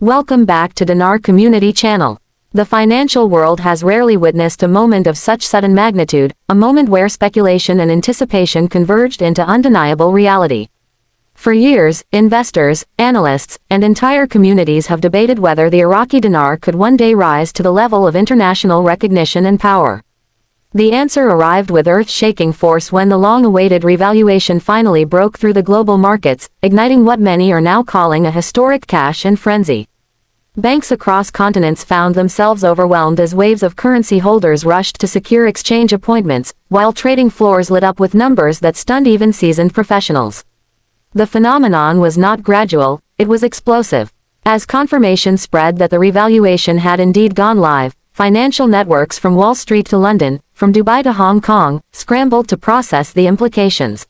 Welcome back to Dinar Community Channel. The financial world has rarely witnessed a moment of such sudden magnitude, a moment where speculation and anticipation converged into undeniable reality. For years, investors, analysts, and entire communities have debated whether the Iraqi dinar could one day rise to the level of international recognition and power. The answer arrived with earth-shaking force when the long-awaited revaluation finally broke through the global markets, igniting what many are now calling a historic cash and frenzy. Banks across continents found themselves overwhelmed as waves of currency holders rushed to secure exchange appointments, while trading floors lit up with numbers that stunned even seasoned professionals. The phenomenon was not gradual, it was explosive. As confirmation spread that the revaluation had indeed gone live, financial networks from Wall Street to London, from Dubai to Hong Kong, scrambled to process the implications.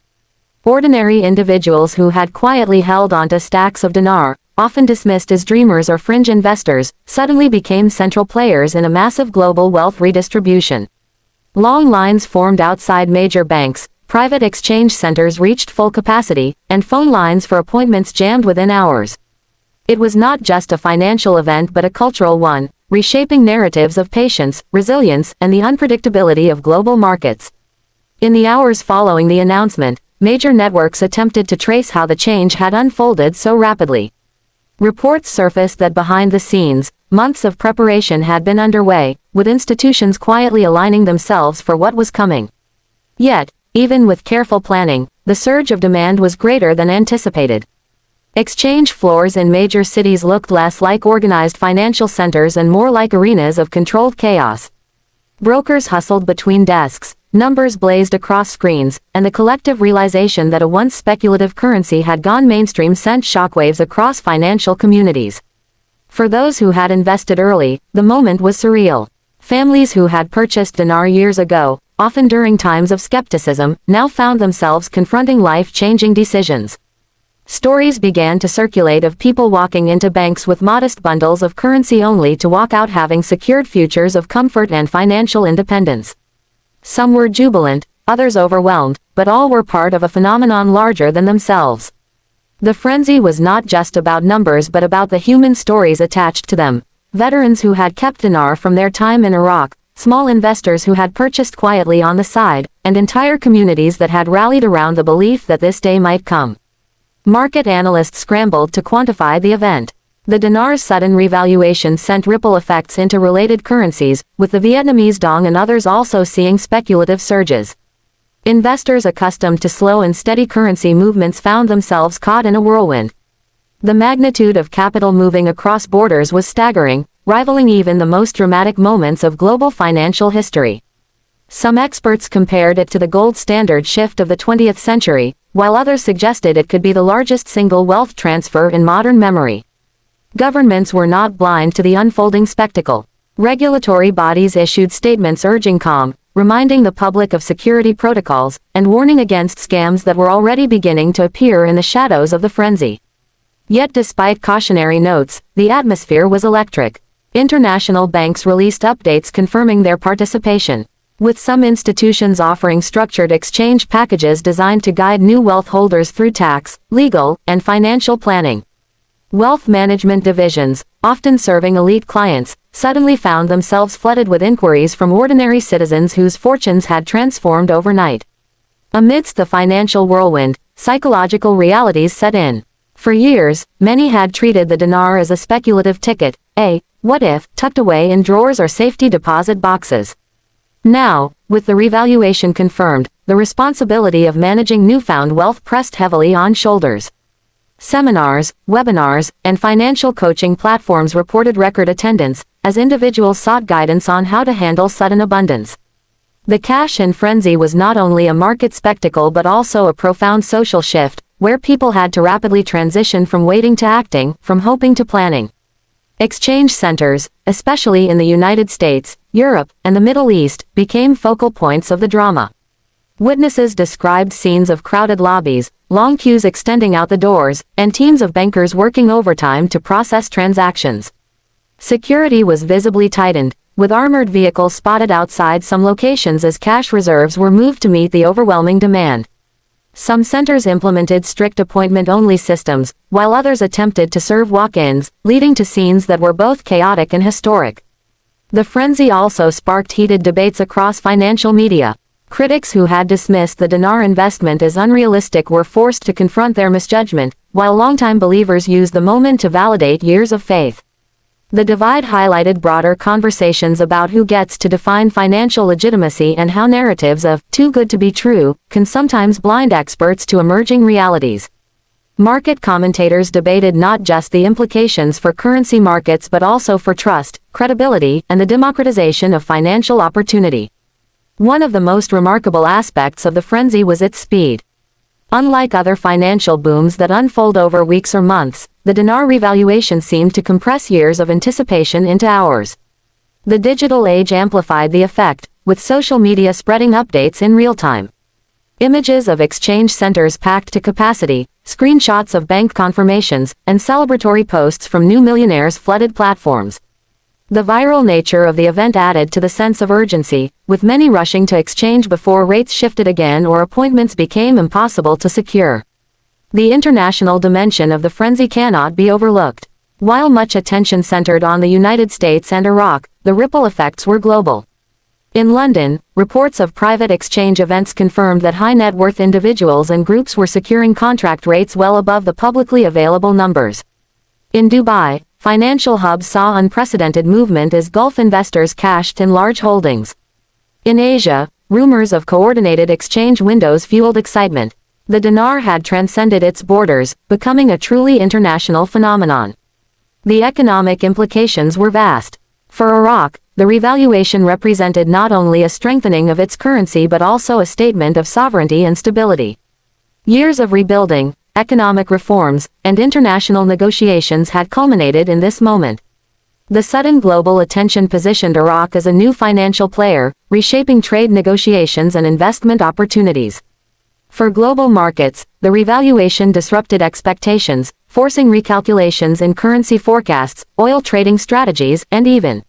Ordinary individuals who had quietly held onto stacks of dinar, often dismissed as dreamers or fringe investors, suddenly became central players in a massive global wealth redistribution. Long lines formed outside major banks, private exchange centers reached full capacity, and phone lines for appointments jammed within hours. It was not just a financial event but a cultural one, reshaping narratives of patience, resilience, and the unpredictability of global markets. In the hours following the announcement, major networks attempted to trace how the change had unfolded so rapidly. Reports surfaced that behind the scenes, months of preparation had been underway, with institutions quietly aligning themselves for what was coming. Yet, even with careful planning, the surge of demand was greater than anticipated. Exchange floors in major cities looked less like organized financial centers and more like arenas of controlled chaos. Brokers hustled between desks, numbers blazed across screens, and the collective realization that a once speculative currency had gone mainstream sent shockwaves across financial communities. For those who had invested early, the moment was surreal. Families who had purchased dinar years ago, often during times of skepticism, now found themselves confronting life-changing decisions. Stories began to circulate of people walking into banks with modest bundles of currency only to walk out having secured futures of comfort and financial independence. Some were jubilant, others overwhelmed, but all were part of a phenomenon larger than themselves. The frenzy was not just about numbers but about the human stories attached to them. Veterans who had kept dinar from their time in Iraq, small investors who had purchased quietly on the side, and entire communities that had rallied around the belief that this day might come. Market analysts scrambled to quantify the event. The dinar's sudden revaluation sent ripple effects into related currencies, with the Vietnamese dong and others also seeing speculative surges. Investors accustomed to slow and steady currency movements found themselves caught in a whirlwind. The magnitude of capital moving across borders was staggering, rivaling even the most dramatic moments of global financial history. Some experts compared it to the gold standard shift of the 20th century, while others suggested it could be the largest single wealth transfer in modern memory. Governments were not blind to the unfolding spectacle. Regulatory bodies issued statements urging calm, reminding the public of security protocols, and warning against scams that were already beginning to appear in the shadows of the frenzy. Yet despite cautionary notes, the atmosphere was electric. International banks released updates confirming their participation, with some institutions offering structured exchange packages designed to guide new wealth holders through tax, legal, and financial planning. Wealth management divisions, often serving elite clients, suddenly found themselves flooded with inquiries from ordinary citizens whose fortunes had transformed overnight. Amidst the financial whirlwind, psychological realities set in. For years, many had treated the dinar as a speculative ticket, a what if, tucked away in drawers or safety deposit boxes. Now, with the revaluation confirmed, the responsibility of managing newfound wealth pressed heavily on shoulders. Seminars, webinars, and financial coaching platforms reported record attendance, as individuals sought guidance on how to handle sudden abundance. The cash and frenzy was not only a market spectacle but also a profound social shift, where people had to rapidly transition from waiting to acting, from hoping to planning. Exchange centers, especially in the United States, Europe, and the Middle East, became focal points of the drama. Witnesses described scenes of crowded lobbies, long queues extending out the doors, and teams of bankers working overtime to process transactions. Security was visibly tightened, with armored vehicles spotted outside some locations as cash reserves were moved to meet the overwhelming demand. Some centers implemented strict appointment-only systems, while others attempted to serve walk-ins, leading to scenes that were both chaotic and historic. The frenzy also sparked heated debates across financial media. Critics who had dismissed the dinar investment as unrealistic were forced to confront their misjudgment, while longtime believers used the moment to validate years of faith. The divide highlighted broader conversations about who gets to define financial legitimacy and how narratives of too good to be true can sometimes blind experts to emerging realities. Market commentators debated not just the implications for currency markets but also for trust, credibility, and the democratization of financial opportunity. One of the most remarkable aspects of the frenzy was its speed. Unlike other financial booms that unfold over weeks or months, the dinar revaluation seemed to compress years of anticipation into hours. The digital age amplified the effect, with social media spreading updates in real time. Images of exchange centers packed to capacity, screenshots of bank confirmations, and celebratory posts from new millionaires flooded platforms. The viral nature of the event added to the sense of urgency, with many rushing to exchange before rates shifted again or appointments became impossible to secure. The international dimension of the frenzy cannot be overlooked. While much attention centered on the United States and Iraq, the ripple effects were global. In London, reports of private exchange events confirmed that high-net-worth individuals and groups were securing contract rates well above the publicly available numbers. In Dubai, financial hubs saw unprecedented movement as Gulf investors cashed in large holdings. In Asia, rumors of coordinated exchange windows fueled excitement. The dinar had transcended its borders, becoming a truly international phenomenon. The economic implications were vast. For Iraq, the revaluation represented not only a strengthening of its currency but also a statement of sovereignty and stability. Years of rebuilding, economic reforms, and international negotiations had culminated in this moment. The sudden global attention positioned Iraq as a new financial player, reshaping trade negotiations and investment opportunities. For global markets, the revaluation disrupted expectations, forcing recalculations in currency forecasts, oil trading strategies, and even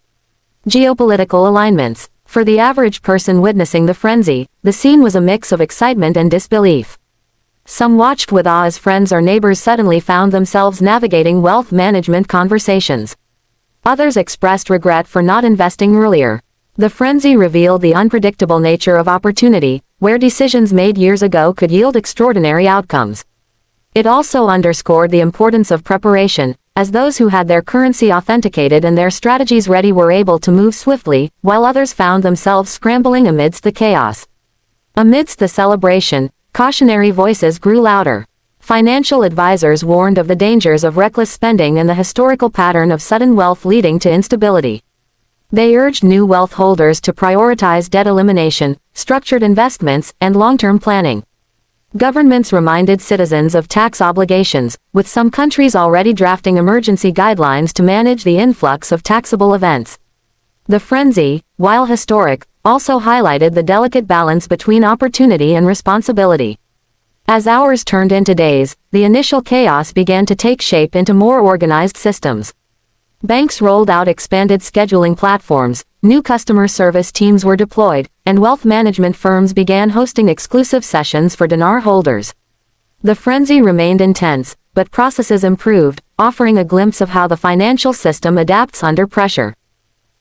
geopolitical alignments. For the average person witnessing the frenzy, the scene was a mix of excitement and disbelief. Some watched with awe as friends or neighbors suddenly found themselves navigating wealth management conversations. Others expressed regret for not investing earlier. The frenzy revealed the unpredictable nature of opportunity, where decisions made years ago could yield extraordinary outcomes. It also underscored the importance of preparation, as those who had their currency authenticated and their strategies ready were able to move swiftly, while others found themselves scrambling amidst the chaos. Amidst the celebration, cautionary voices grew louder. Financial advisors warned of the dangers of reckless spending and the historical pattern of sudden wealth leading to instability. They urged new wealth holders to prioritize debt elimination, structured investments, and long-term planning. Governments reminded citizens of tax obligations, with some countries already drafting emergency guidelines to manage the influx of taxable events. The frenzy, while historic, also highlighted the delicate balance between opportunity and responsibility. As hours turned into days, the initial chaos began to take shape into more organized systems. Banks rolled out expanded scheduling platforms, new customer service teams were deployed, and wealth management firms began hosting exclusive sessions for dinar holders. The frenzy remained intense, but processes improved, offering a glimpse of how the financial system adapts under pressure.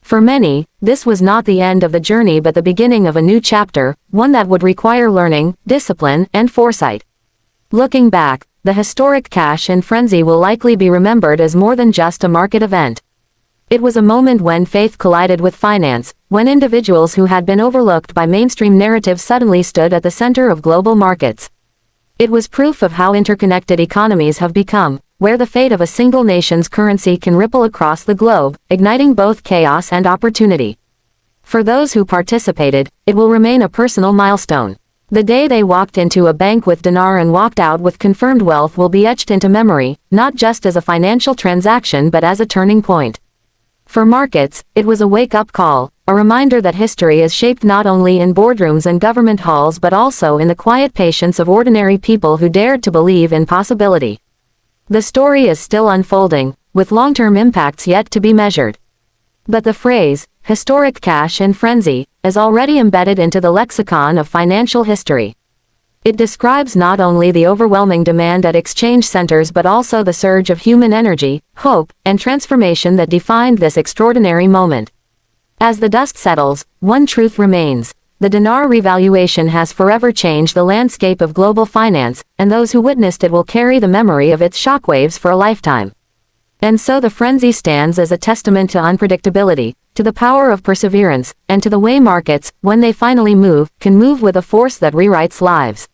For many, this was not the end of the journey but the beginning of a new chapter, one that would require learning, discipline, and foresight. Looking back, the historic cash and frenzy will likely be remembered as more than just a market event. It was a moment when faith collided with finance, when individuals who had been overlooked by mainstream narratives suddenly stood at the center of global markets. It was proof of how interconnected economies have become, where the fate of a single nation's currency can ripple across the globe, igniting both chaos and opportunity. For those who participated, it will remain a personal milestone. The day they walked into a bank with dinar and walked out with confirmed wealth will be etched into memory, not just as a financial transaction but as a turning point. For markets, it was a wake-up call, a reminder that history is shaped not only in boardrooms and government halls but also in the quiet patience of ordinary people who dared to believe in possibility. The story is still unfolding, with long-term impacts yet to be measured. But the phrase, historic cash and frenzy, is already embedded into the lexicon of financial history. It describes not only the overwhelming demand at exchange centers but also the surge of human energy, hope, and transformation that defined this extraordinary moment. As the dust settles, one truth remains. The dinar revaluation has forever changed the landscape of global finance, and those who witnessed it will carry the memory of its shockwaves for a lifetime. And so the frenzy stands as a testament to unpredictability, to the power of perseverance, and to the way markets, when they finally move, can move with a force that rewrites lives.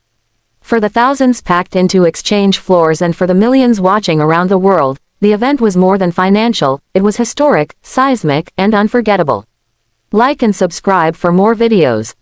For the thousands packed into exchange floors and for the millions watching around the world, the event was more than financial, it was historic, seismic, and unforgettable. Like and subscribe for more videos.